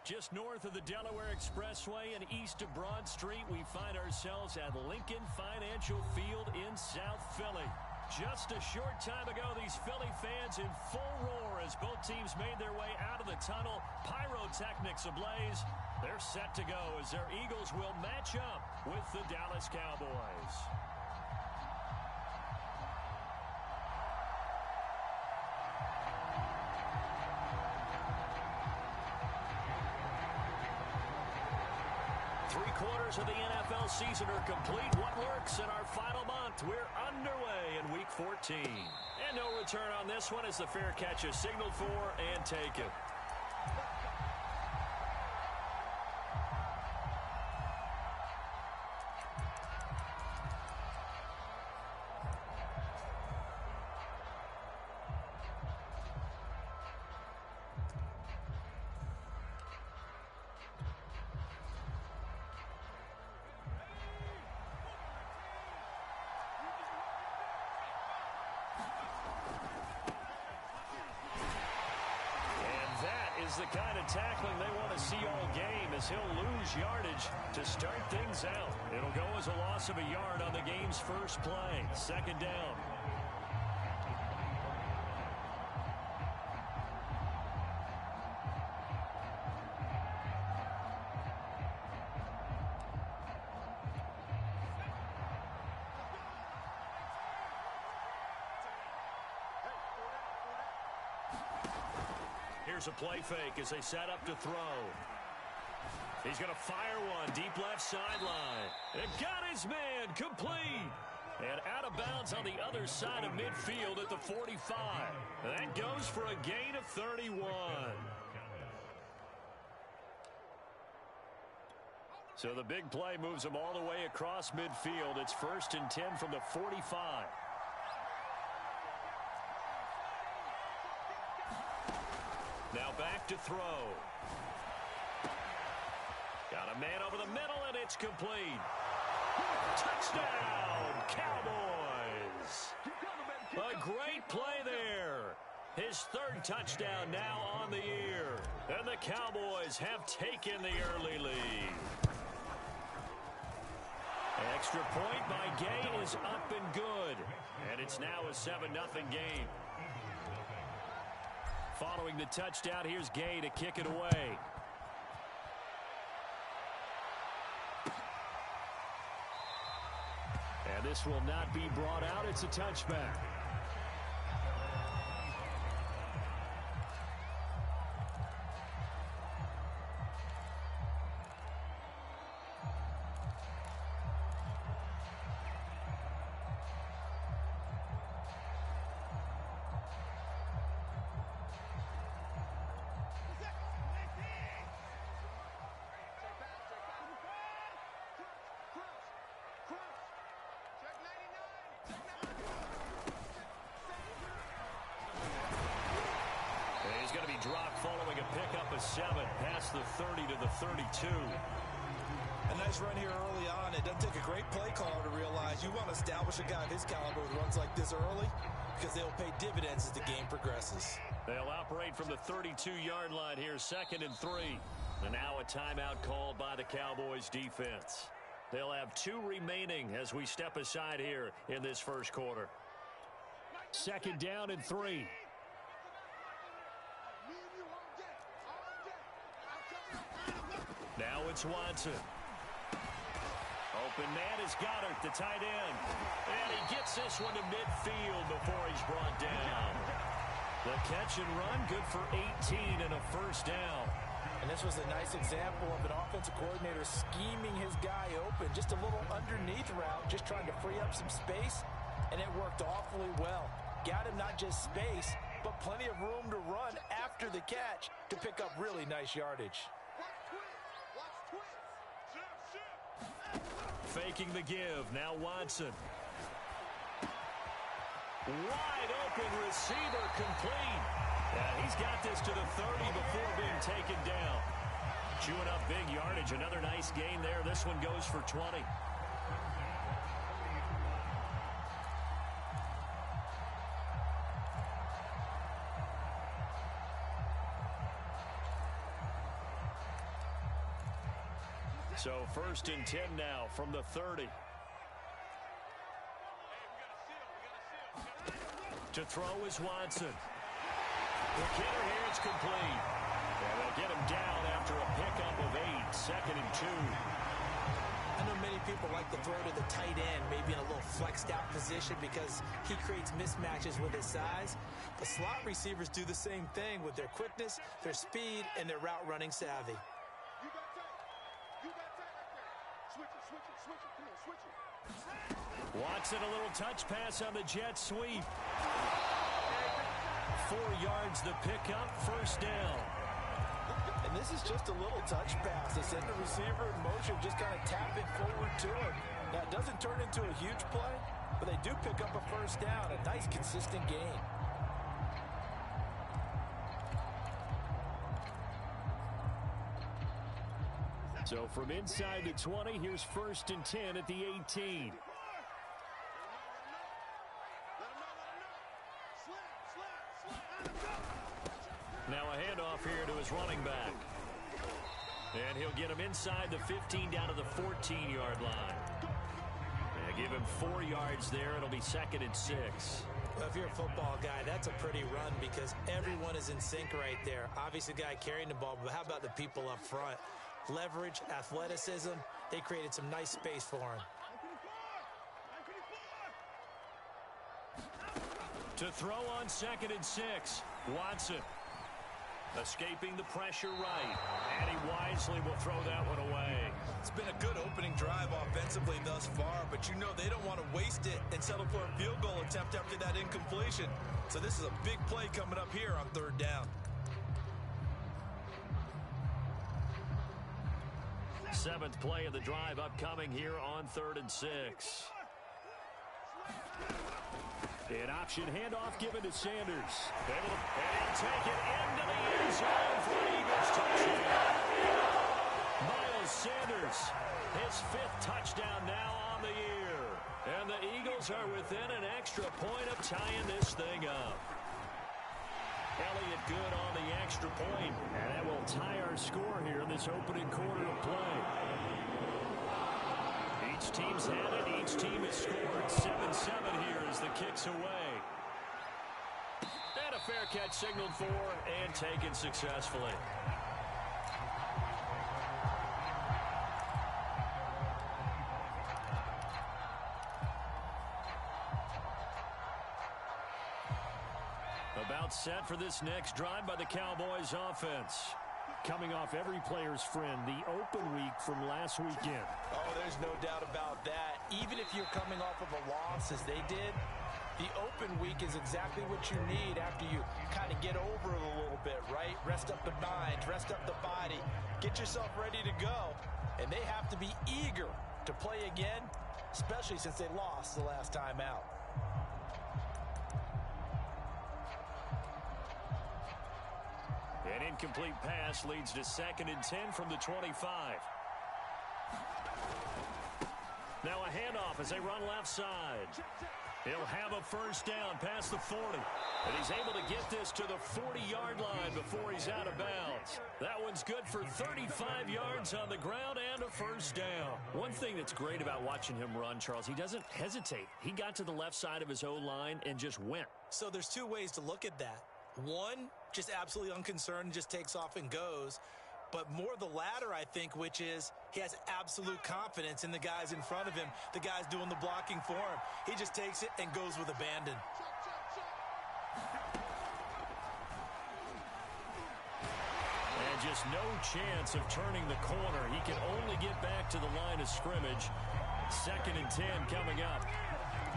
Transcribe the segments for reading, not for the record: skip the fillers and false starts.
Just north of the Delaware Expressway and east of Broad Street, we find ourselves at Lincoln Financial Field in South Philly. Just a short time ago, these Philly fans in full roar as both teams made their way out of the tunnel. Pyrotechnics ablaze. They're set to go as their Eagles will match up with the Dallas Cowboys. Three-quarters of the NFL season are complete. What works in our final month? We're underway in Week 14. And no return on this one as the fair catch is signaled for and taken. The kind of tackling they want to see all game as he'll lose yardage to start things out. It'll go as a loss of a yard on the game's first play. Second down. Here's a play fake as they set up to throw. He's going to fire one deep left sideline. It got his man complete. And out of bounds on the other side of midfield at the 45. That goes for a gain of 31. So the big play moves him all the way across midfield. It's 1st and 10 from the 45. Now back to throw. Got a man over the middle, and it's complete. Touchdown, Cowboys. A great play there. His 3rd touchdown now on the year. And the Cowboys have taken the early lead. Extra point by Gay is up and good. And it's now a 7-0 game. Following the touchdown, here's Gay to kick it away. And this will not be brought out. It's a touchback. Dropped following a pickup of 7 past the 30 to the 32. A nice run here early on. It doesn't take a great play caller to realize you want to establish a guy of his caliber who runs like this early because they'll pay dividends as the game progresses. They'll operate from the 32-yard line here, 2nd and 3. And now a timeout called by the Cowboys defense. They'll have 2 remaining as we step aside here in this first quarter. 2nd down and 3. Now it's Watson. Open man is Goddard, the tight end. And he gets this one to midfield before he's brought down. The catch and run, good for 18 and a 1st down. And this was a nice example of an offensive coordinator scheming his guy open. Just a little underneath route, just trying to free up some space. And it worked awfully well. Got him not just space, but plenty of room to run after the catch to pick up really nice yardage. Faking the give. Now Watson. Wide open receiver complete. Yeah, he's got this to the 30 before being taken down. Chewing up big yardage. Another nice gain there. This one goes for 20. So 1st and 10 now from the 30. To throw is Watson. The kicker here, it's complete. And they'll get him down after a pickup of 8, 2nd and 2. I know many people like to throw to the tight end, maybe in a little flexed out position because he creates mismatches with his size. The slot receivers do the same thing with their quickness, their speed, and their route running savvy. Watson, a little touch pass on the jet sweep. 4 yards the pickup, 1st down. And this is just a little touch pass. They send the receiver in motion, just kind of tap it forward to him. Now, it doesn't turn into a huge play, but they do pick up a 1st down, a nice, consistent gain. So from inside the 20, here's 1st and 10 at the 18. Now a handoff here to his running back. And he'll get him inside the 15 down to the 14-yard line. And give him 4 yards there. It'll be 2nd and 6. Well, if you're a football guy, that's a pretty run because everyone is in sync right there. Obviously, the guy carrying the ball, but how about the people up front? Leverage, athleticism, they created some nice space for him. To throw on 2nd and 6, Watson. Escaping the pressure right. And he wisely will throw that one away. It's been a good opening drive offensively thus far, but you know they don't want to waste it and settle for a field goal attempt after that incompletion. So this is a big play coming up here on 3rd down. 7th play of the drive upcoming here on 3rd and 6. An option handoff given to Sanders. And he'll take it into the end zone for an Eagles touchdown. Miles Sanders, his 5th touchdown now on the year. And the Eagles are within an extra point of tying this thing up. Elliott good on the extra point, and that will tie our score here in this opening quarter of play. Each team's had it. Each team has scored. 7-7 here as the kick's away. And a fair catch signaled for and taken successfully. About set for this next drive by the Cowboys offense. Coming off every player's friend, the open week from last weekend. Oh, there's no doubt about that. Even if you're coming off of a loss as they did, the open week is exactly what you need after you kind of get over it a little bit, right? Rest up the mind, rest up the body, get yourself ready to go. And they have to be eager to play again, especially since they lost the last time out. An incomplete pass leads to 2nd and 10 from the 25. Now a handoff as they run left side. He'll have a 1st down past the 40. And he's able to get this to the 40-yard line before he's out of bounds. That one's good for 35 yards on the ground and a 1st down. One thing that's great about watching him run, Charles, he doesn't hesitate. He got to the left side of his O-line and just went. So there's 2 ways to look at that. One, just absolutely unconcerned, just takes off and goes. But more the latter, I think, which is he has absolute confidence in the guys in front of him, the guys doing the blocking for him. He just takes it and goes with abandon. And just no chance of turning the corner. He can only get back to the line of scrimmage. 2nd and 10 coming up.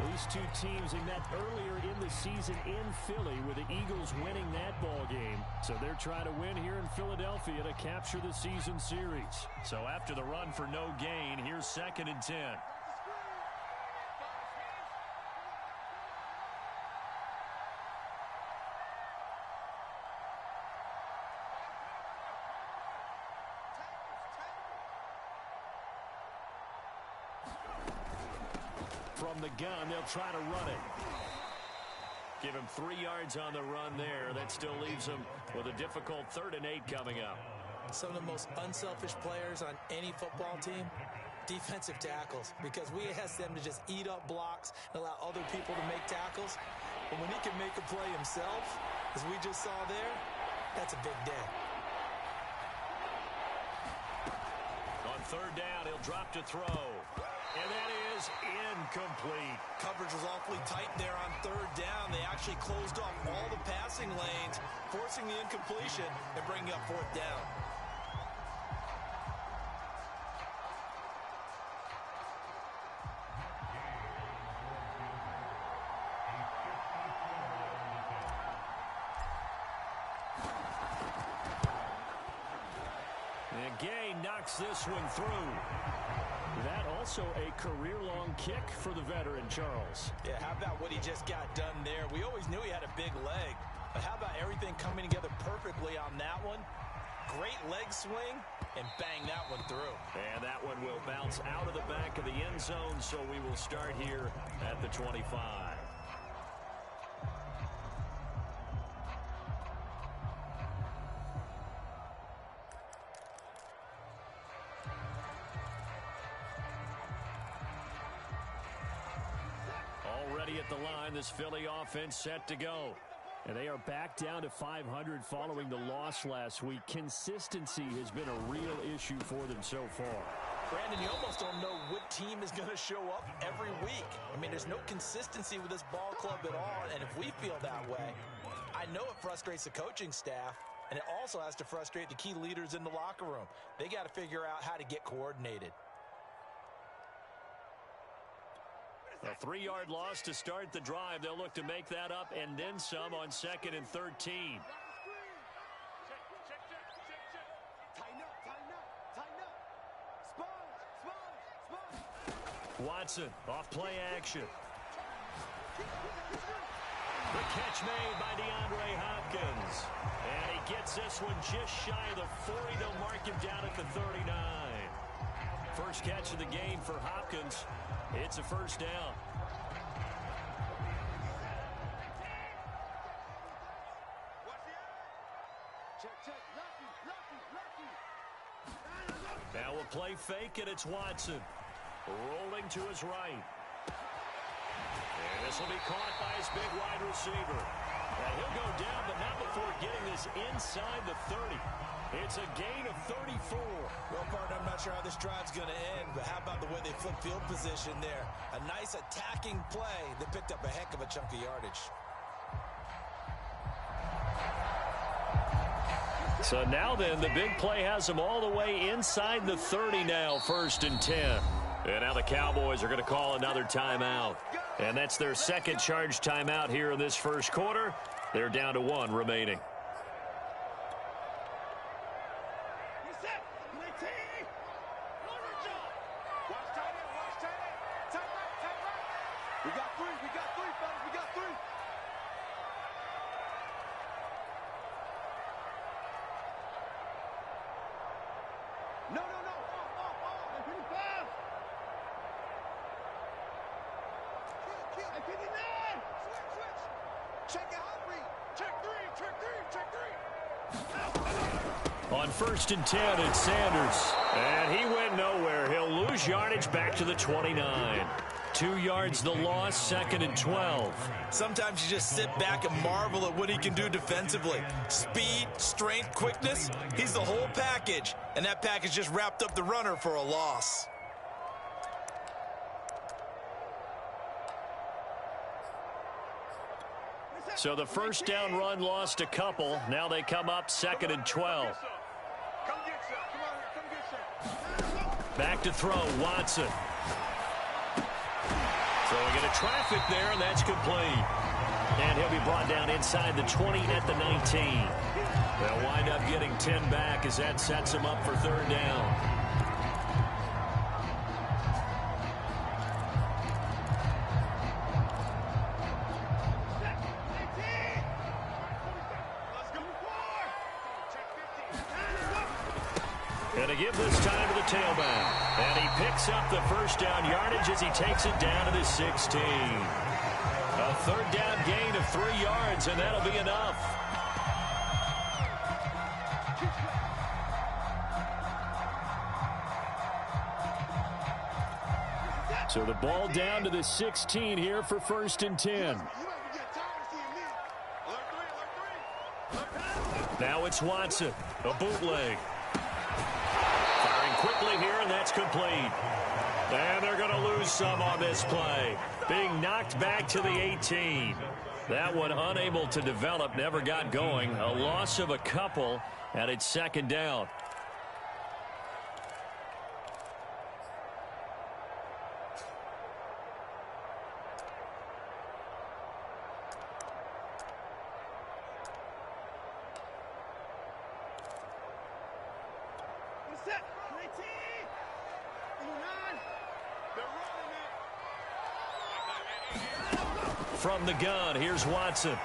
These two teams, they met earlier in the season in Philly with the Eagles winning that ball game. So they're trying to win here in Philadelphia to capture the season series. So after the run for no gain, here's 2nd and 10. From the gun, they'll try to run it. Give him 3 yards on the run there. That still leaves him with a difficult 3rd and 8 coming up. Some of the most unselfish players on any football team, defensive tackles, because we ask them to just eat up blocks and allow other people to make tackles. But when he can make a play himself, as we just saw there, that's a big day. On third down, he'll drop to throw. And that is incomplete. Coverage was awfully tight there on third down. They actually closed off all the passing lanes, forcing the incompletion and bringing up fourth down. And Gay knocks this one through. That also a career-long kick for the veteran, Charles. Yeah, how about what he just got done there? We always knew he had a big leg, but how about everything coming together perfectly on that one? Great leg swing, and bang that one through. And that one will bounce out of the back of the end zone, so we will start here at the 25. Already at the line, this Philly offense set to go. And they are back down to 500 following the loss last week. Consistency has been a real issue for them so far. Brandon, you almost don't know what team is going to show up every week. I mean, there's no consistency with this ball club at all, and if we feel that way, I know it frustrates the coaching staff, and it also has to frustrate the key leaders in the locker room. They got to figure out how to get coordinated. A 3-yard loss to start the drive. They'll look to make that up and then some on 2nd and 13. Watson off play action. The catch made by DeAndre Hopkins. And he gets this one just shy of the 40. They'll mark him down at the 39. First catch of the game for Hopkins. It's a first down. Now we'll play fake, and it's Watson. Rolling to his right. And this will be caught by his big wide receiver. Now he'll go down, but not before getting this inside the 30. It's a gain of 34. Well, partner, I'm not sure how this drive's going to end, but how about the way they flip field position there? A nice attacking play that picked up a heck of a chunk of yardage. So now then, the big play has them all the way inside the 30 now, 1st and 10. And now the Cowboys are going to call another timeout. And that's their second charge timeout here in this first quarter. They're down to 1 remaining. On 1st and 10, it's Sanders. And he went nowhere. He'll lose yardage back to the 29. 2 yards the loss, 2nd and 12. Sometimes you just sit back and marvel at what he can do defensively. Speed, strength, quickness, he's the whole package. And that package just wrapped up the runner for a loss. So the first down run lost a couple. Now they come up 2nd and 12. Back to throw, Watson. Throwing into traffic there, and that's complete. And he'll be brought down inside the 20 at the 19. They'll wind up getting 10 back as that sets him up for 3rd down. And to give this time to the tailback. And he picks up the first down yardage as he takes it down to the 16. A 3rd down gain of 3 yards, and that'll be enough. So the ball down to the 16 here for 1st and 10. Now it's Watson, a bootleg. Firing quickly here, and that's complete. And they're going to lose some on this play. Being knocked back to the 18. That one unable to develop, never got going. A loss of a couple, and it's 2nd down. From the gun, here's Watson.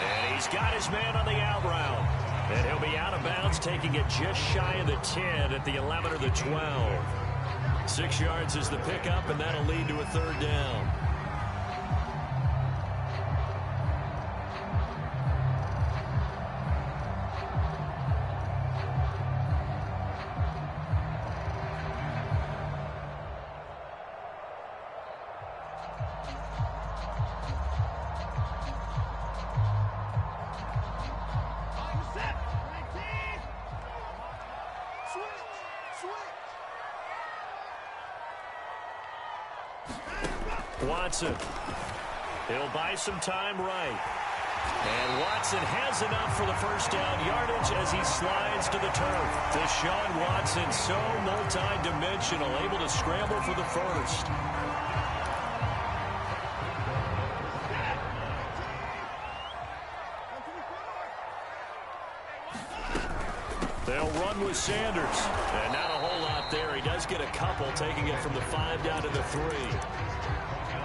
And he's got his man on the out route. And he'll be out of bounds, taking it just shy of the 10 at the 11 or the 12. 6 yards is the pickup, and that'll lead to a 3rd down. Watson. He'll buy some time right. And Watson has enough for the 1st down yardage as he slides to the turf. Deshaun Watson, so multi-dimensional, able to scramble for the 1st. They'll run with Sanders. And not a whole lot there. He does get a couple, taking it from the 5 down to the 3.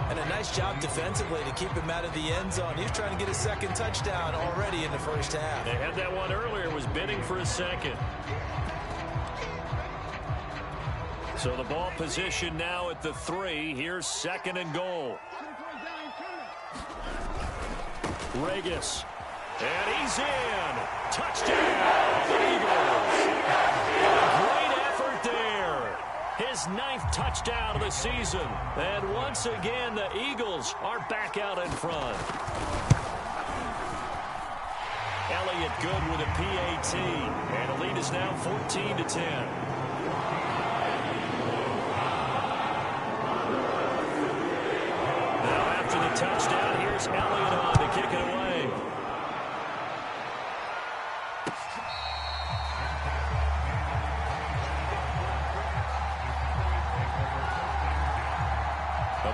And a nice job defensively to keep him out of the end zone. He was trying to get a 2nd touchdown already in the 1st half. They had that one earlier, was bidding for a 2nd. So the ball position now at the 3. Here's 2nd and goal. Regis. And he's in. Touchdown, Eagles. Great effort there. His 9th touchdown of the season. And once again, the Eagles are back out in front. Elliott good with a PAT. And the lead is now 14-10. Now after the touchdown, here's Elliott on to kick it away.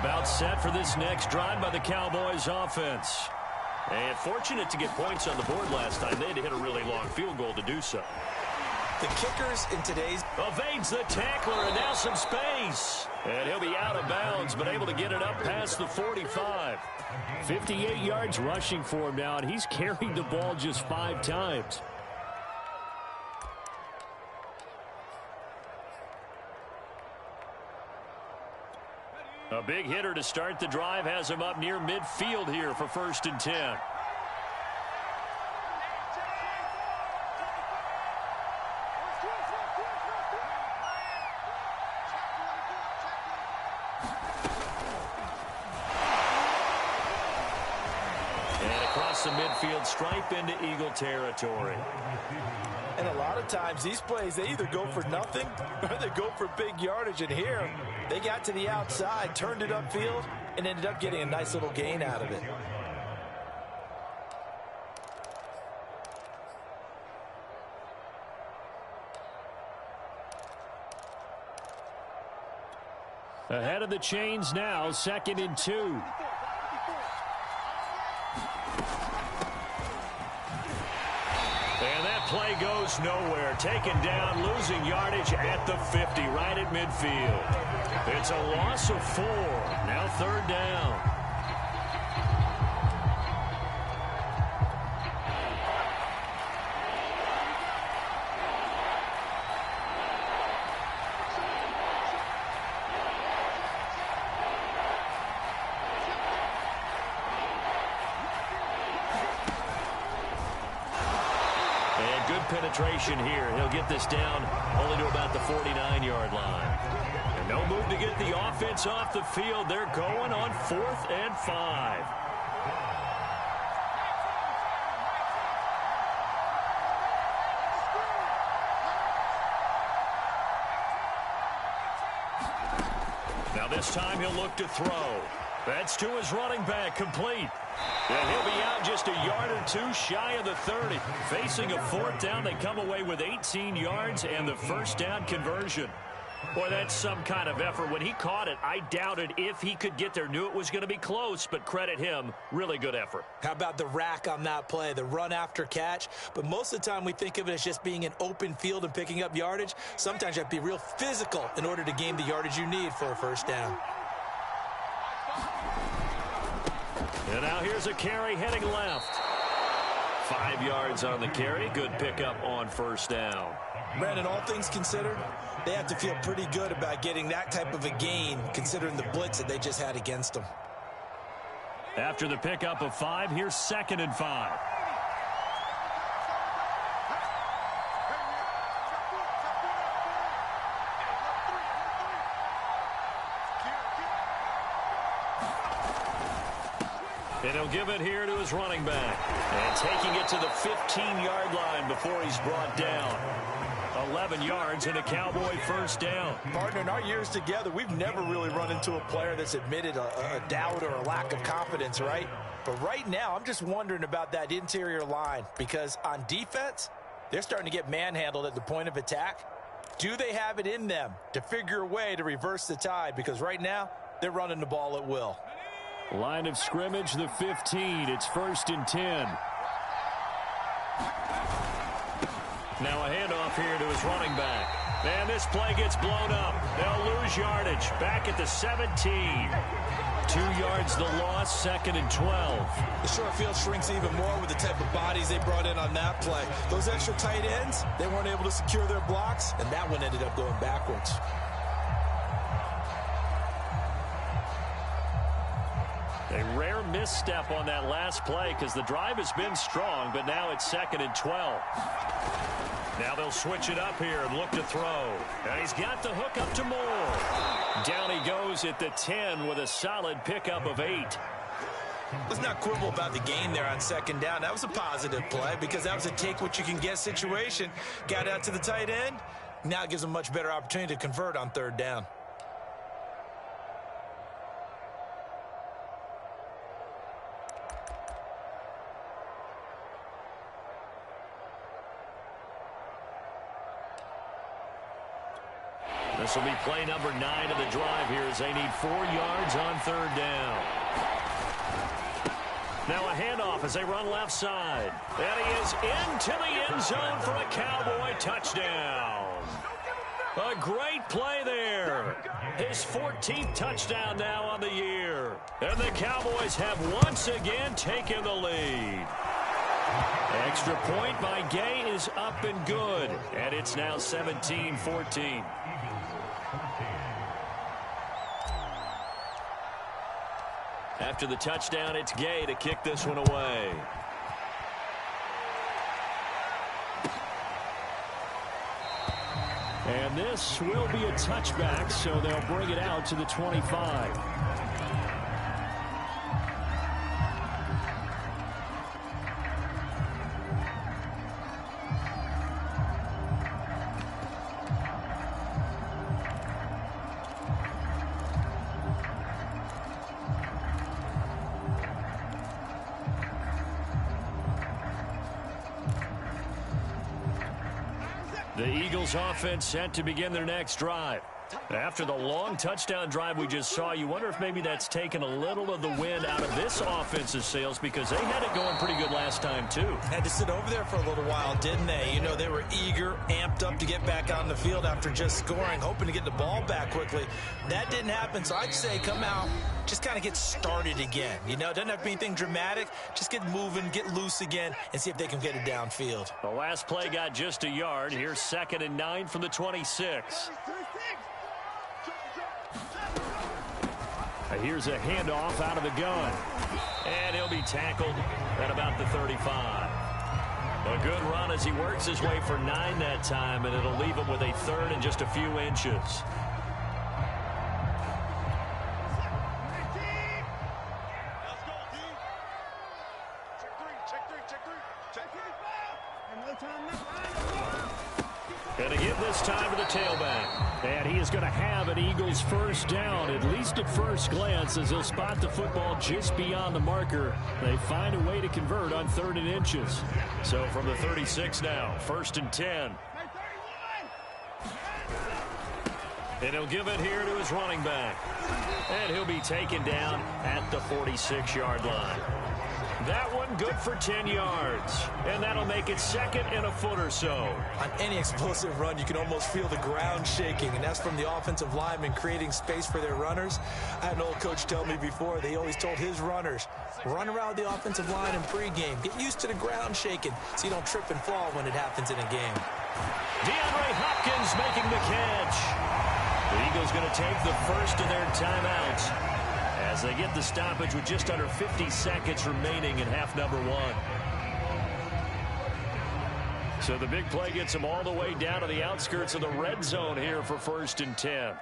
About set for this next drive by the Cowboys offense. And fortunate to get points on the board last time. They had to hit a really long field goal to do so. The kickers in today's... Evades the tackler, and now some space. And he'll be out of bounds, but able to get it up past the 45. 58 yards rushing for him now, and he's carried the ball just 5 times. A big hitter to start the drive has him up near midfield here for 1st and 10. And across the midfield stripe into Eagle territory. And a lot of times these plays, they either go for nothing or they go for big yardage. And here, they got to the outside, turned it upfield, and ended up getting a nice little gain out of it. Ahead of the chains now, 2nd and 2. And that play goes nowhere. Taken down, losing yardage at the 50, right at midfield. It's a loss of 4. Now 3rd down. Penetration here. He'll get this down only to about the 49-yard line. And No move to get the offense off the field. They're going on 4th and 5. Now this time he'll look to throw. That's to his running back, complete. And he'll be out just a yard or two shy of the 30. Facing a 4th down, they come away with 18 yards and the first down conversion. Boy, that's some kind of effort. When he caught it, I doubted if he could get there. Knew it was going to be close, but credit him. Really good effort. How about the rack on that play, the run after catch? But most of the time we think of it as just being an open field and picking up yardage. Sometimes you have to be real physical in order to gain the yardage you need for a first down. And now here's a carry heading left. 5 yards on the carry. Good pickup on first down. Brandon, all things considered, they have to feel pretty good about getting that type of a gain considering the blitz that they just had against them. After the pickup of 5, here's 2nd and 5. And he'll give it here to his running back. And taking it to the 15-yard line before he's brought down. 11 yards and a Cowboy first down. Partner, in our years together, we've never really run into a player that's admitted a doubt or a lack of confidence, right? But right now, I'm just wondering about that interior line because on defense, they're starting to get manhandled at the point of attack. Do they have it in them to figure a way to reverse the tide? Because right now, they're running the ball at will. Line of scrimmage, the 15. It's 1st and 10. Now a handoff here to his running back. And this play gets blown up. They'll lose yardage. Back at the 17. 2 yards the loss, 2nd and 12. The short field shrinks even more with the type of bodies they brought in on that play. Those extra tight ends, they weren't able to secure their blocks, and that one ended up going backwards. A rare misstep on that last play because the drive has been strong, but now it's 2nd and 12. Now they'll switch it up here and look to throw. And he's got the hook up to Moore. Down he goes at the 10 with a solid pickup of 8. Let's not quibble about the gain there on 2nd down. That was a positive play because that was a take-what-you-can-get situation. Got out to the tight end. Now it gives them a much better opportunity to convert on 3rd down. This will be play number 9 of the drive here as they need 4 yards on 3rd down. Now a handoff as they run left side. And he is into the end zone for a Cowboy touchdown. A great play there. His 14th touchdown now on the year. And the Cowboys have once again taken the lead. Extra point by Gay is up and good. And it's now 17-14. After the touchdown, it's Gay to kick this one away. And this will be a touchback, so they'll bring it out to the 25. The Eagles offense set to begin their next drive. After the long touchdown drive we just saw, you wonder if maybe that's taken a little of the wind out of this offense's sails because they had it going pretty good last time too. Had to sit over there for a little while, didn't they? You know, they were eager, amped up to get back on the field after just scoring, hoping to get the ball back quickly. That didn't happen, so I'd say come out, just kind of get started again. You know, it doesn't have to be anything dramatic. Just get moving, get loose again, and see if they can get it downfield. The last play got just a yard. Here's 2nd and 9 from the 26. Here's a handoff out of the gun. And he'll be tackled at about the 35. A good run as he works his way for 9 that time, and it'll leave him with a 3rd and just a few inches. Going to give this time to the tailback. And he is going to have an Eagles first down, at least at first glance, as he'll spot the football just beyond the marker. They find a way to convert on 3rd and inches. So from the 36 now, 1st and 10. And he'll give it here to his running back. And he'll be taken down at the 46-yard line. That one good for 10 yards. And that'll make it 2nd and a foot or so. On any explosive run, you can almost feel the ground shaking, and that's from the offensive linemen creating space for their runners. I had an old coach tell me before, they always told his runners, run around the offensive line in pregame. Get used to the ground shaking so you don't trip and fall when it happens in a game. DeAndre Hopkins making the catch. The Eagles going to take the first of their timeouts as they get the stoppage with just under 50 seconds remaining in half number 1. So the big play gets them all the way down to the outskirts of the red zone here for 1st and 10.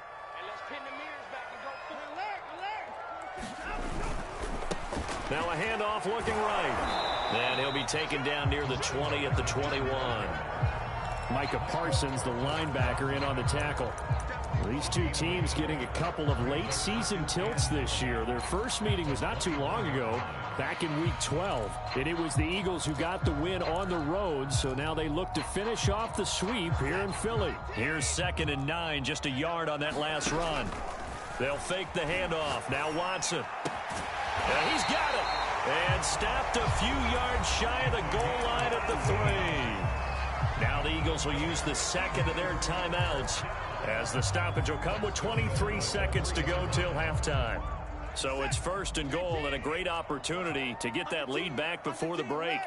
Now a handoff looking right. And he'll be taken down near the 20 at the 21. Micah Parsons, the linebacker, in on the tackle. These two teams getting a couple of late season tilts this year. Their first meeting was not too long ago, back in week 12. And it was the Eagles who got the win on the road, so now they look to finish off the sweep here in Philly. Here's 2nd and 9, just a yard on that last run. They'll fake the handoff. Now Watson. And he's got it. And stopped a few yards shy of the goal line at the 3. Now the Eagles will use the 2nd of their timeouts, as the stoppage will come with 23 seconds to go till halftime. So it's 1st and goal, and a great opportunity to get that lead back before the break.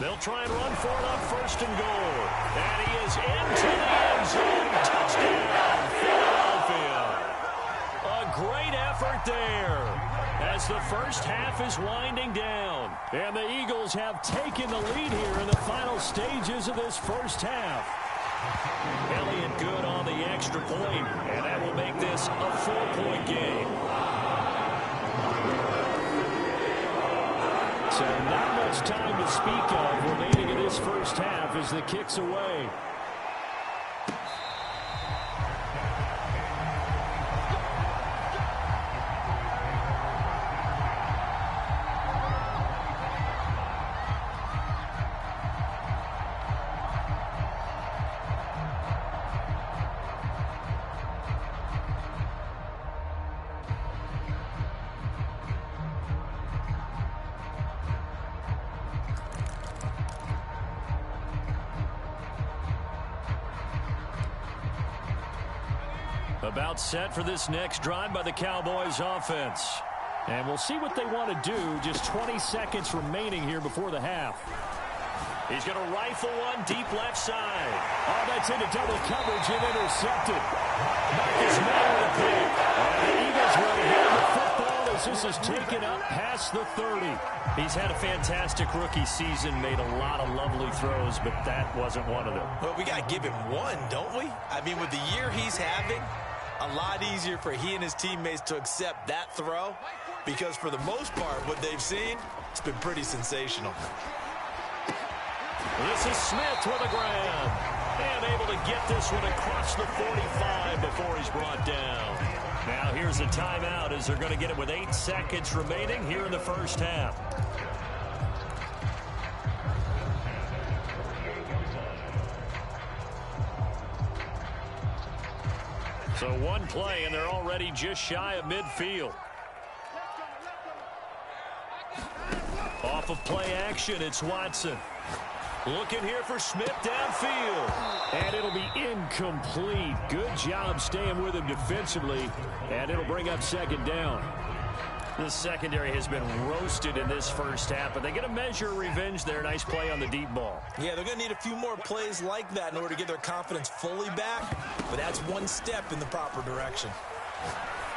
They'll try and run for it on 1st and goal. And he is into the end zone. Touchdown, Philadelphia. A great effort there, as the first half is winding down. And the Eagles have taken the lead here in the final stages of this first half. Elliott good on the extra point, and that will make this a 4-point game. So not much time to speak of remaining in this first half as the kick's away. About set for this next drive by the Cowboys offense. And we'll see what they want to do. Just 20 seconds remaining here before the half. He's going to rifle one deep left side. Oh, that's into double coverage and intercepted. Marcus May with a pick. And the Eagles will have the football as this is taken up past the 30. He's had a fantastic rookie season, made a lot of lovely throws, but that wasn't one of them. Well, we got to give him one, don't we? I mean, with the year he's having, a lot easier for he and his teammates to accept that throw, because for the most part, what they've seen, it's been pretty sensational. This is Smith with a grab, and able to get this one across the 45 before he's brought down. Now here's a timeout as they're going to get it with 8 seconds remaining here in the first half. So one play, and they're already just shy of midfield. Off of play action, it's Watson. Looking here for Smith downfield. And it'll be incomplete. Good job staying with him defensively. And it'll bring up 2nd down. The secondary has been roasted in this first half, but they get a measure of revenge there. Nice play on the deep ball. Yeah, they're going to need a few more plays like that in order to get their confidence fully back. But that's one step in the proper direction.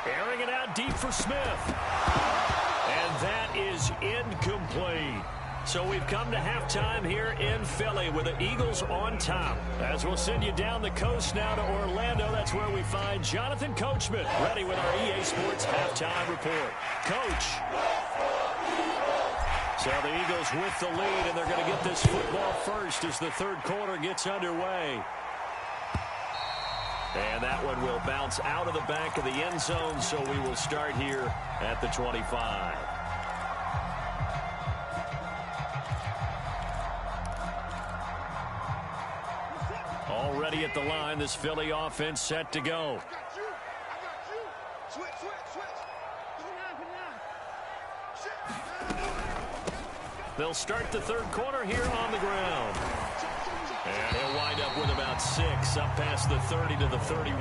Airing it out deep for Smith. And that is incomplete. So we've come to halftime here in Philly with the Eagles on top. As we'll send you down the coast now to Orlando, that's where we find Jonathan Coachman ready with our EA Sports halftime report. Coach. So the Eagles with the lead, and they're going to get this football first as the third quarter gets underway. And that one will bounce out of the back of the end zone, so we will start here at the 25. Already at the line, this Philly offense set to go. They'll start the third quarter here on the ground. And he'll wind up with about 6, up past the 30 to the 31.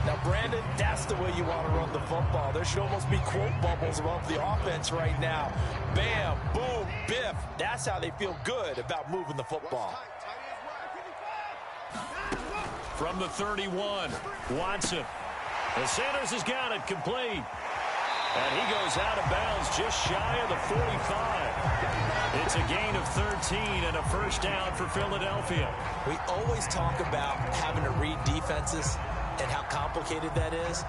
Now, Brandon, that's the way you want to run the football. There should almost be quote bubbles above the offense right now. Bam, boom, biff. That's how they feel good about moving the football. From the 31, Watson. And Sanders has got it complete. And he goes out of bounds just shy of the 45. It's a gain of 13 and a first down for Philadelphia. We always talk about having to read defenses and how complicated that is.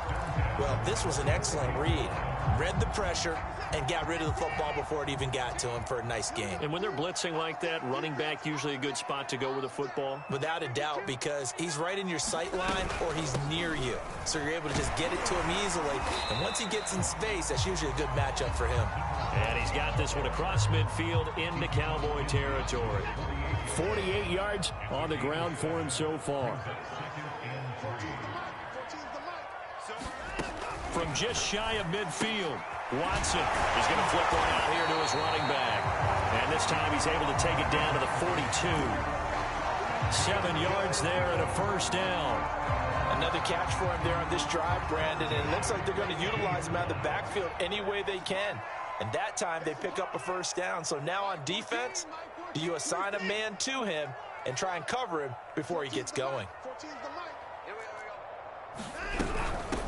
Well, this was an excellent read. Read the pressure and got rid of the football before it even got to him for a nice game. And when they're blitzing like that, running back usually a good spot to go with a football? Without a doubt, because he's right in your sight line or he's near you. So you're able to just get it to him easily. And once he gets in space, that's usually a good matchup for him. And he's got this one across midfield into Cowboy territory. 48 yards on the ground for him so far. From just shy of midfield, Watson is going to flip one out here to his running back. And this time he's able to take it down to the 42. 7 yards there and a first down. Another catch for him there on this drive, Brandon. And it looks like they're going to utilize him out of the backfield any way they can. And that time they pick up a first down. So now on defense, do you assign a man to him and try and cover him before he gets going?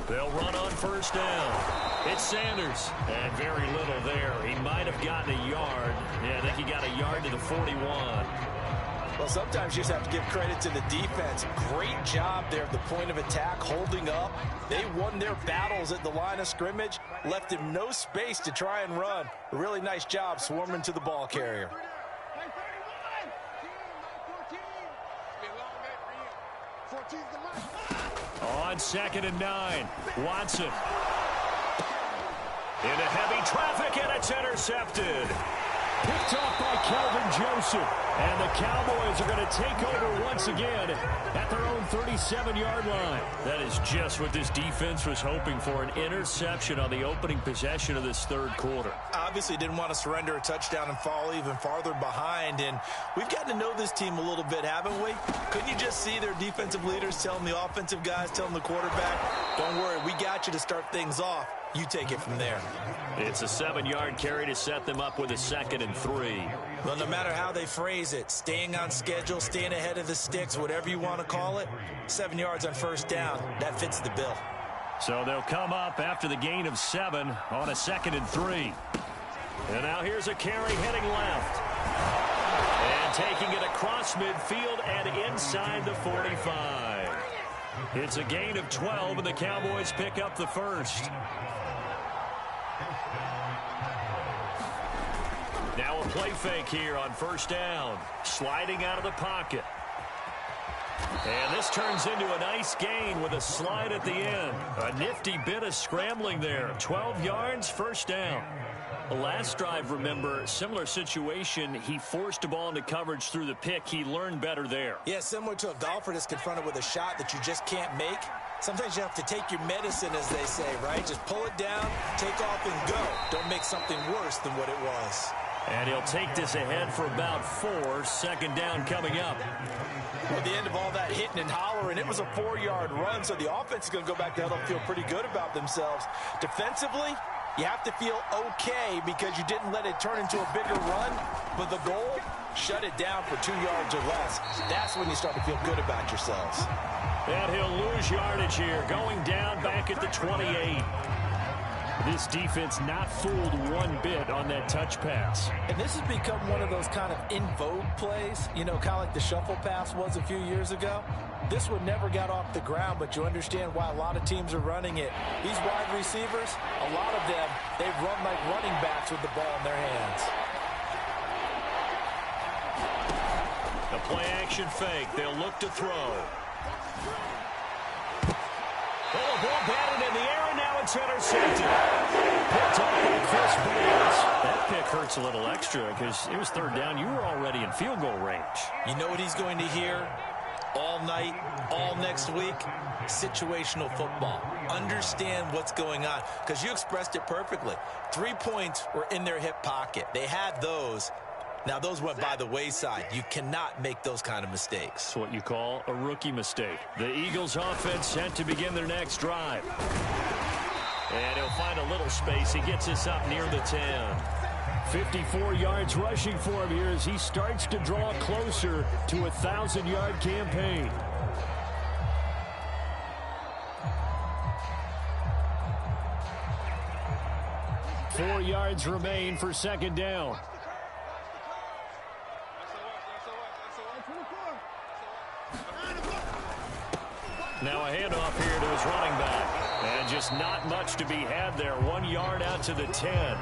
They'll run on first down. It's Sanders. And very little there. He might have gotten a yard. Yeah, I think he got a yard to the 41. Well, sometimes you just have to give credit to the defense. Great job there at the point of attack, holding up. They won their battles at the line of scrimmage, left him no space to try and run. A really nice job swarming to the ball carrier. On 2nd and 9, Watson. Into heavy traffic, and it's intercepted. Picked off by Kelvin Joseph. And the Cowboys are going to take over once again at their own 37-yard line. That is just what this defense was hoping for, an interception on the opening possession of this third quarter. Obviously didn't want to surrender a touchdown and fall even farther behind. And we've gotten to know this team a little bit, haven't we? Couldn't you just see their defensive leaders telling the offensive guys, telling the quarterback, don't worry, we got you to start things off. You take it from there. It's a 7-yard carry to set them up with a 2nd and 3. Well, no matter how they phrase it, staying on schedule, staying ahead of the sticks, whatever you want to call it, 7 yards on first down, that fits the bill. So they'll come up after the gain of 7 on a 2nd and 3. And now here's a carry heading left. And taking it across midfield and inside the 45. It's a gain of 12, and the Cowboys pick up the first. Now a play fake here on first down. Sliding out of the pocket. And this turns into a nice gain with a slide at the end. A nifty bit of scrambling there. 12 yards, first down. The last drive, remember, similar situation. He forced a ball into coverage through the pick. He learned better there. Yeah, similar to a golfer that's confronted with a shot that you just can't make. Sometimes you have to take your medicine, as they say, right? Just pull it down, take off, and go. Don't make something worse than what it was. And he'll take this ahead for about 4. 2nd down coming up. Well, at the end of all that hitting and hollering, it was a 4-yard run, so the offense is going to go back there. They'll feel pretty good about themselves. Defensively, you have to feel okay because you didn't let it turn into a bigger run. But the goal, shut it down for 2 yards or less. That's when you start to feel good about yourselves. And he'll lose yardage here, going down back at the 28. This defense not fooled one bit on that touch pass. And this has become one of those kind of in vogue plays, you know, kind of like the shuffle pass was a few years ago. This one never got off the ground, but you understand why a lot of teams are running it. These wide receivers, a lot of them, they run like running backs with the ball in their hands. The play action fake. They'll look to throw. Oh, ball batted in the air, and now it's intercepted. Picked off by Chris Burns. That pick hurts a little extra because it was third down. You were already in field goal range. You know what he's going to hear all night, all next week? Situational football. Understand what's going on, because you expressed it perfectly. 3 points were in their hip pocket. They had those. Now, those went by the wayside. You cannot make those kind of mistakes. It's what you call a rookie mistake. The Eagles offense set to begin their next drive. And he'll find a little space. He gets us up near the 10. 54 yards rushing for him here as he starts to draw closer to a 1,000-yard campaign. Four yards remain for second down. Now a handoff here to his running back. And just not much to be had there. 1 yard out to the 10.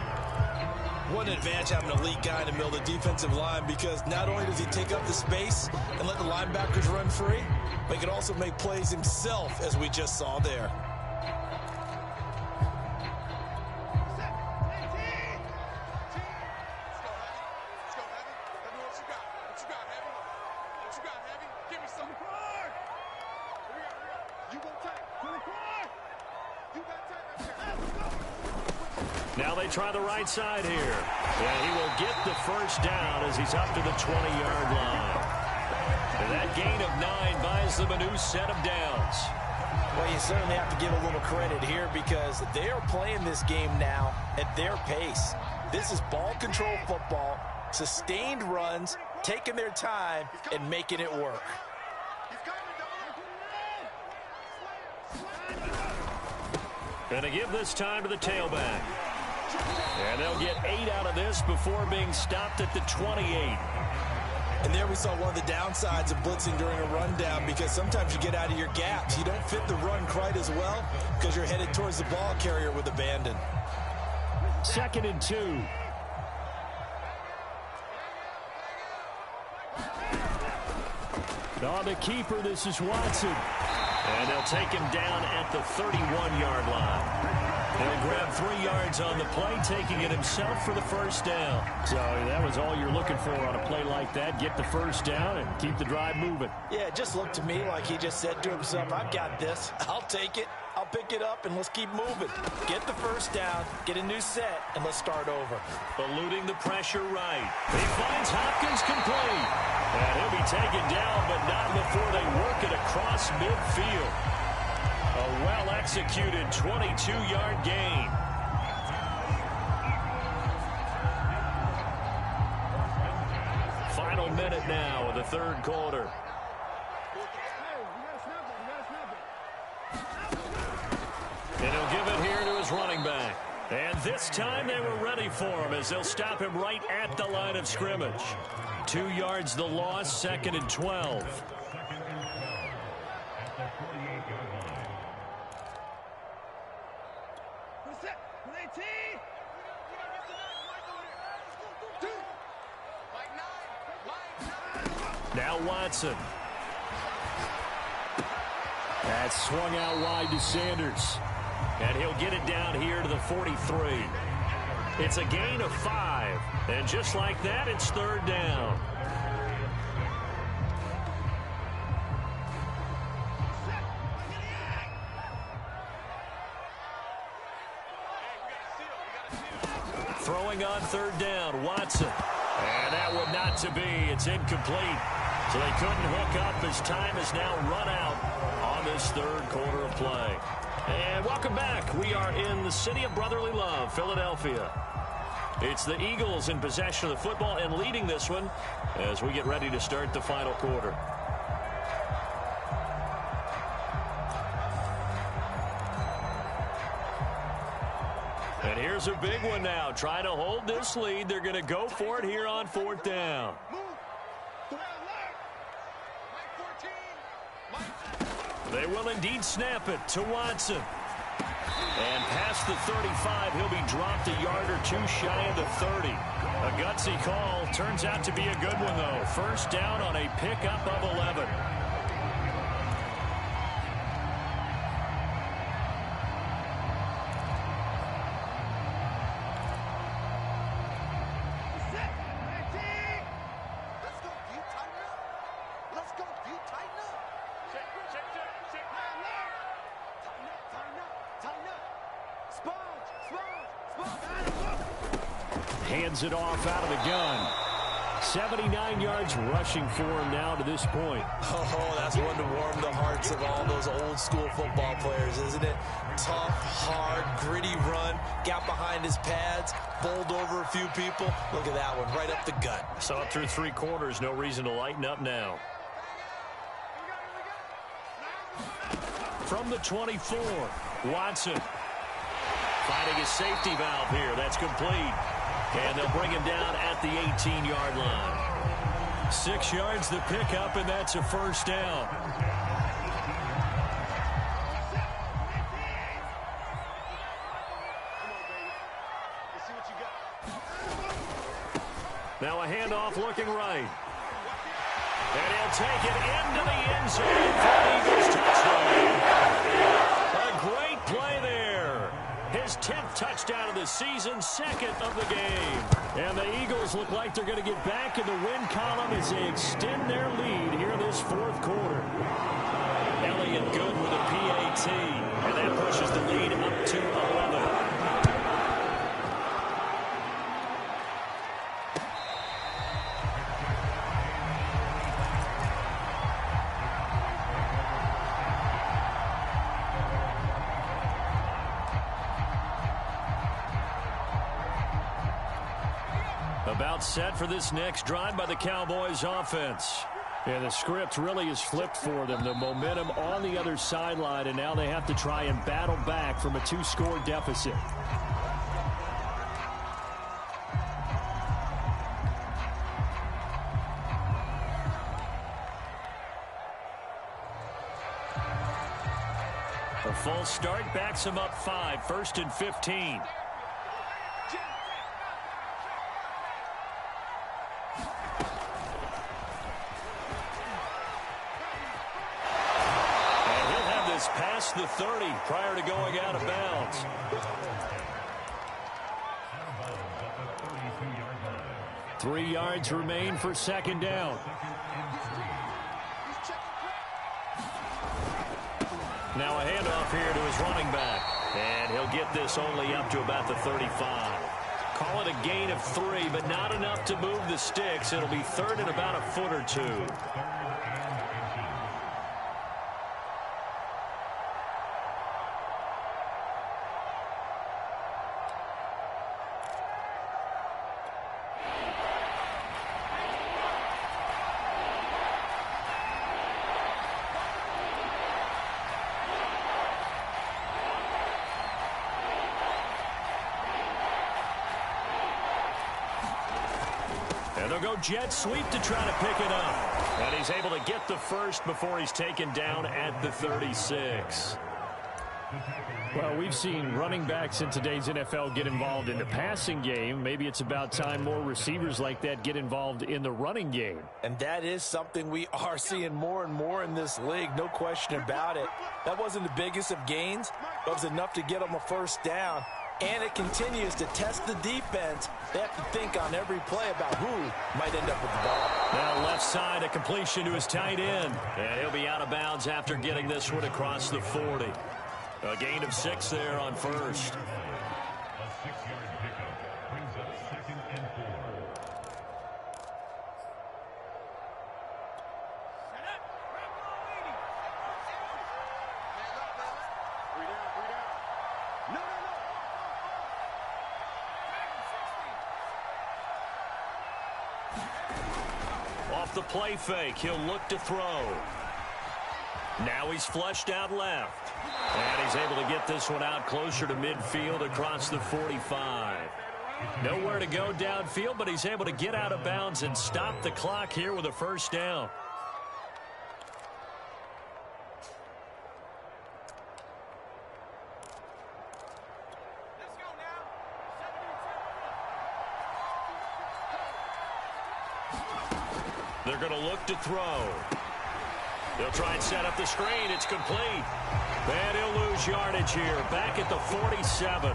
What an advantage having an elite guy in the middle of the defensive line, because not only does he take up the space and let the linebackers run free, but he can also make plays himself, as we just saw there. Now they try the right side here. And he will get the first down as he's up to the 20-yard line. And that gain of 9 buys them a new set of downs. Well, you certainly have to give a little credit here because they are playing this game now at their pace. This is ball control football, sustained runs, taking their time, and making it work. Going to give this time to the tailback. And they'll get 8 out of this before being stopped at the 28. And there we saw one of the downsides of blitzing during a rundown, because sometimes you get out of your gaps. You don't fit the run quite as well because you're headed towards the ball carrier with abandon. 2nd and 2. On the keeper, this is Watson. And they'll take him down at the 31-yard line. He'll grab 3 yards on the play, taking it himself for the first down. So that was all you're looking for on a play like that. Get the first down and keep the drive moving. Yeah, it just looked to me like he just said to himself, I've got this. I'll take it. I'll pick it up, and let's keep moving. Get the first down, get a new set, and let's start over. Eluding the pressure right. He finds Hopkins complete. And he'll be taken down, but not before they work it across midfield. A well-executed 22-yard gain. Final minute now of the third quarter. And he'll give it here to his running back. And this time they were ready for him as they'll stop him right at the line of scrimmage. 2 yards the loss, 2nd and 12. Now Watson. That's swung out wide to Sanders. And he'll get it down here to the 43. It's a gain of 5. And just like that, it's third down. Throwing on third down, Watson. And that would not to be. It's incomplete. So they couldn't hook up as time has now run out on this third quarter of play. And welcome back. We are in the city of brotherly love, Philadelphia. It's the Eagles in possession of the football and leading this one as we get ready to start the final quarter. And here's a big one now. Trying to hold this lead. They're going to go for it here on 4th down. They will indeed snap it to Watson. And past the 35, he'll be dropped a yard or two shy of the 30. A gutsy call. Turns out to be a good one, though. First down on a pickup of 11. Hands it off out of the gun. 79 yards rushing for him now to this point. Oh, that's one to warm the hearts of all those old school football players, isn't it? Tough, hard, gritty run. Got behind his pads, bowled over a few people. Look at that one, right up the gut. Saw it through 3 quarters. No reason to lighten up now. From the 24, Watson. Finding his safety valve here. That's complete. And they'll bring him down at the 18-yard line. 6 yards the pickup, and that's a first down. Now a handoff looking right. And he'll take it into the end zone for the Eagles touchdown. A great play there. His 10th touchdown of the season, 2nd of the game. And the Eagles look like they're going to get back in the win column as they extend their lead here in this 4th quarter. Elliott good with a PAT, and that pushes the lead up to 11. About set for this next drive by the Cowboys offense. And the script really is flipped for them. The momentum on the other sideline, and now they have to try and battle back from a 2-score deficit. A full start backs them up 5, 1st and 15. Past the 30 prior to going out of bounds. Three yards remain for 2nd down. Now a handoff here to his running back. And he'll get this only up to about the 35. Call it a gain of 3, but not enough to move the sticks. It'll be 3rd and about a foot or 2. And they'll go jet sweep to try to pick it up. And he's able to get the first before he's taken down at the 36. Well, we've seen running backs in today's NFL get involved in the passing game. Maybe it's about time more receivers like that get involved in the running game. And that is something we are seeing more and more in this league, no question about it. That wasn't the biggest of gains, but it was enough to get them a first down. And it continues to test the defense. They have to think on every play about who might end up with the ball. Now left side, a completion to his tight end. And he'll be out of bounds after getting this one across the 40. A gain of 6 there on first. Off the play fake, he'll look to throw. Now he's flushed out left. And he's able to get this one out closer to midfield across the 45. Nowhere to go downfield, but he's able to get out of bounds and stop the clock here with a first down. They're going to look to throw. They'll try and set up the screen. It's complete. And he'll lose yardage here. Back at the 47.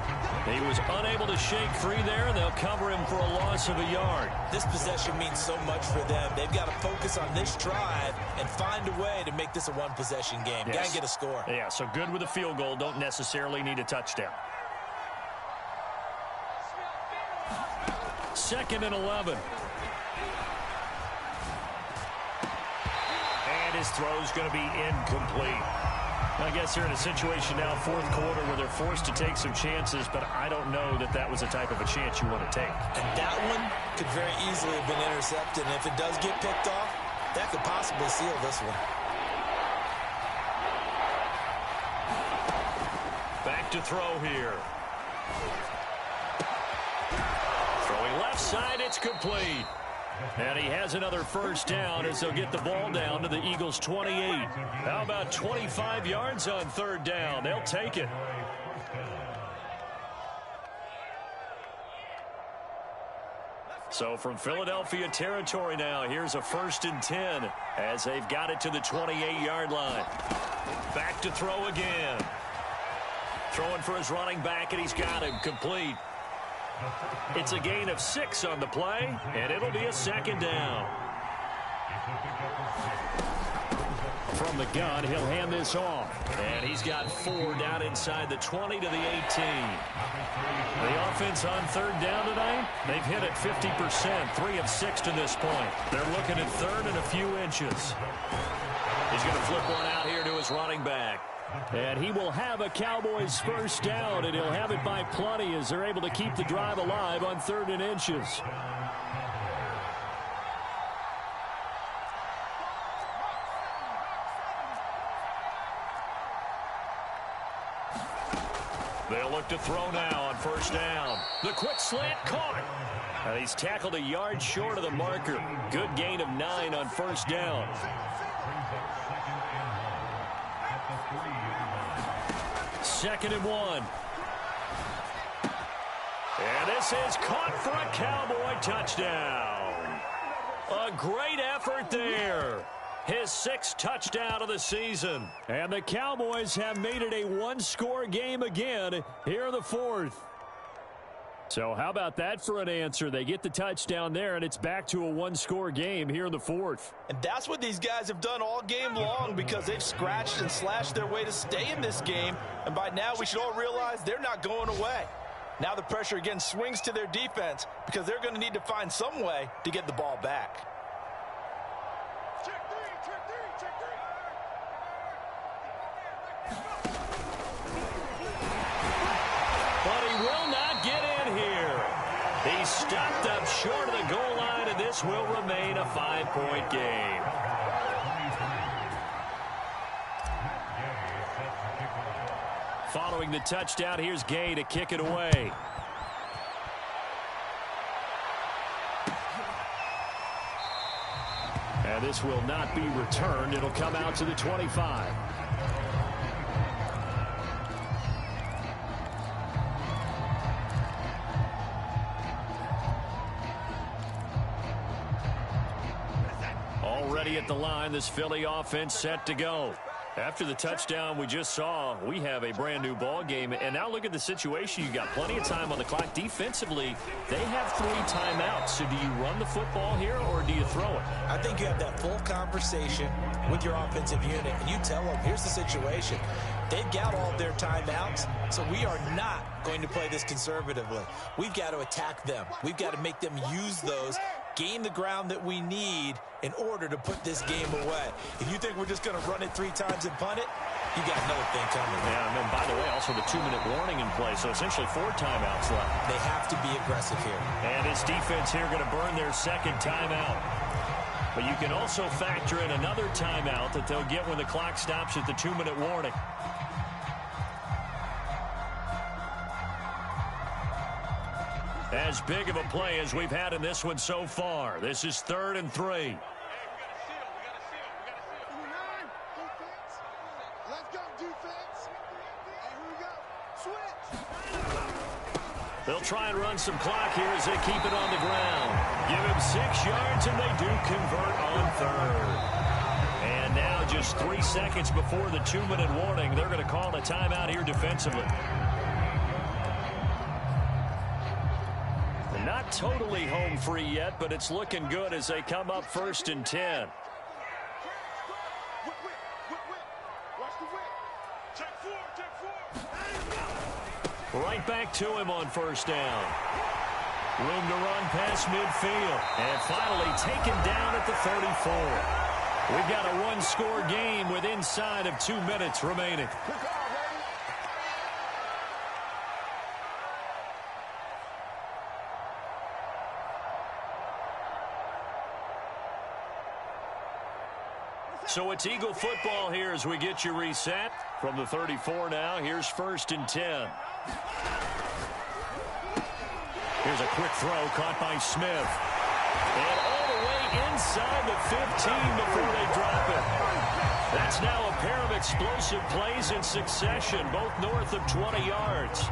He was unable to shake free there, and they'll cover him for a loss of a yard. This possession means so much for them. They've got to focus on this drive and find a way to make this a one-possession game. Yes. Got to get a score. Yeah, so good with a field goal. Don't necessarily need a touchdown. 2nd and 11. And his throw's going to be incomplete. I guess they're in a situation now, 4th quarter, where they're forced to take some chances, but I don't know that that was the type of a chance you want to take. And that one could very easily have been intercepted, and if it does get picked off, that could possibly seal this one. Back to throw here. Throwing left side, it's complete. And he has another first down as they'll get the ball down to the Eagles' 28. How about 25 yards on 3rd down? They'll take it. So from Philadelphia territory now, here's a 1st and 10 as they've got it to the 28-yard line. Back to throw again. Throwing for his running back, and he's got him complete. It's a gain of 6 on the play, and it'll be a 2nd down. From the gun, he'll hand this off. And he's got 4 down inside the 20 to the 18. The offense on 3rd down tonight, they've hit it 50%, 3 of 6 to this point. They're looking at 3rd and a few inches. He's going to flip one out here to his running back. And he will have a Cowboys first down, and he'll have it by plenty as they're able to keep the drive alive on 3rd and inches. They'll look to throw now on 1st down. The quick slant caught. And he's tackled a yard short of the marker. Good gain of 9 on 1st down. 2nd and 1. And this is caught for a Cowboy touchdown. A great effort there. His 6th touchdown of the season. And the Cowboys have made it a one-score game again here in the 4th. So how about that for an answer? They get the touchdown there, and it's back to a one-score game here in the 4th. And that's what these guys have done all game long because they've scratched and slashed their way to stay in this game. And by now, we should all realize they're not going away. Now the pressure again swings to their defense because they're going to need to find some way to get the ball back. But he will not get in here. He's stopped up short of the goal line, and this will remain a 5-point game. Following the touchdown, here's Gay to kick it away. And this will not be returned. It'll come out to the 25. Already at the line, this Philly offense set to go. After the touchdown we just saw, we have a brand new ball game. And now look at the situation. You got plenty of time on the clock. Defensively, they have 3 timeouts. So do you run the football here or do you throw it? I think you have that full conversation with your offensive unit, and you tell them, here's the situation. They've got all their timeouts, so we are not going to play this conservatively. We've got to attack them. We've got to make them use those, gain the ground that we need in order to put this game away. If you think we're just going to run it 3 times and punt it, you got another thing coming. Yeah, and then, by the way, also the 2-minute warning in play, so essentially 4 timeouts left. They have to be aggressive here. And his defense here going to burn their 2nd timeout. But you can also factor in another timeout that they'll get when the clock stops at the 2-minute warning. As big of a play as we've had in this one so far. This is 3rd and 3. They'll try and run some clock here as they keep it on the ground. Give him 6 yards, and they do convert on 3rd. And now just 3 seconds before the 2-minute warning, they're going to call a timeout here defensively. They're not totally home free yet, but it's looking good as they come up 1st and 10. Right back to him on 1st down. Room to run past midfield. And finally taken down at the 34. We've got a one-score game with inside of 2 minutes remaining. So it's Eagle football here as we get you reset. From the 34 now, here's 1st and 10. Here's a quick throw caught by Smith. And all the way inside the 15 before they drop it. That's now a pair of explosive plays in succession, both north of 20 yards.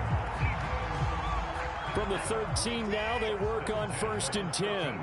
From the 13 now, they work on 1st and 10.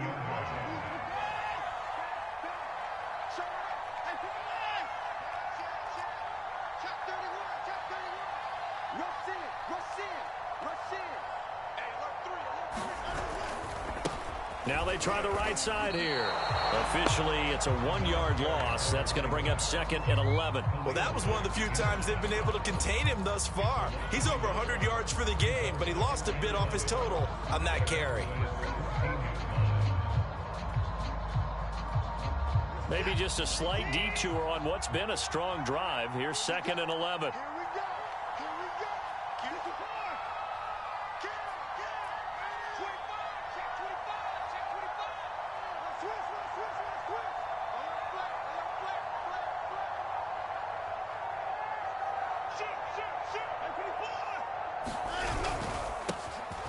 Now they try the right side here. Officially, it's a 1-yard loss. That's going to bring up 2nd and 11. Well, that was one of the few times they've been able to contain him thus far. He's over 100 yards for the game, but he lost a bit off his total on that carry. Maybe just a slight detour on what's been a strong drive. Here's 2nd and 11.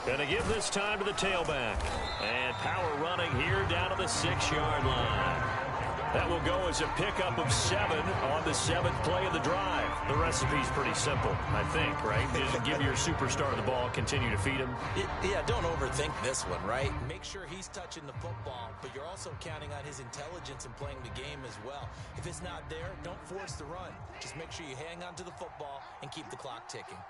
Going to give this time to the tailback. And power running here down to the 6-yard line. That will go as a pickup of 7 on the 7th play of the drive. The recipe's pretty simple, I think, right? Just give your superstar the ball, continue to feed him. Yeah, don't overthink this one, right? Make sure he's touching the football, but you're also counting on his intelligence in playing the game as well. If it's not there, don't force the run. Just make sure you hang on to the football and keep the clock ticking.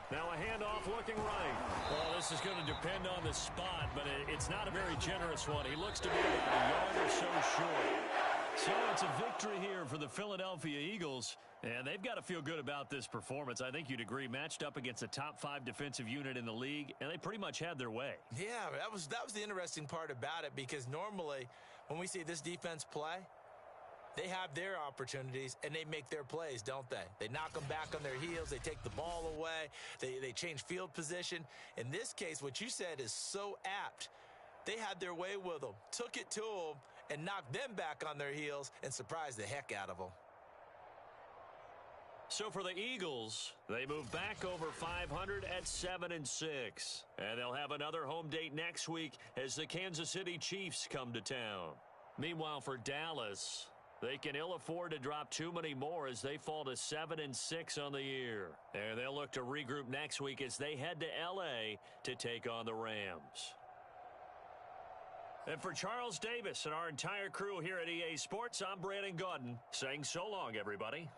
Now a handoff looking right. Well, this is going to depend on the spot, but it's not a very generous one. He looks to be about a yard or so short. So it's a victory here for the Philadelphia Eagles, and they've got to feel good about this performance. I think you'd agree, matched up against a top 5 defensive unit in the league, and they pretty much had their way. Yeah, that was the interesting part about it, because normally when we see this defense play, they have their opportunities, and they make their plays, don't they? They knock them back on their heels. They take the ball away. They change field position. In this case, what you said is so apt. They had their way with them, took it to them, and knocked them back on their heels and surprised the heck out of them. So for the Eagles, they move back over 500 at 7-6. And they'll have another home date next week as the Kansas City Chiefs come to town. Meanwhile, for Dallas, they can ill afford to drop too many more as they fall to 7-6 on the year. And they'll look to regroup next week as they head to L.A. to take on the Rams. And for Charles Davis and our entire crew here at EA Sports, I'm Brandon Gaudin saying so long, everybody.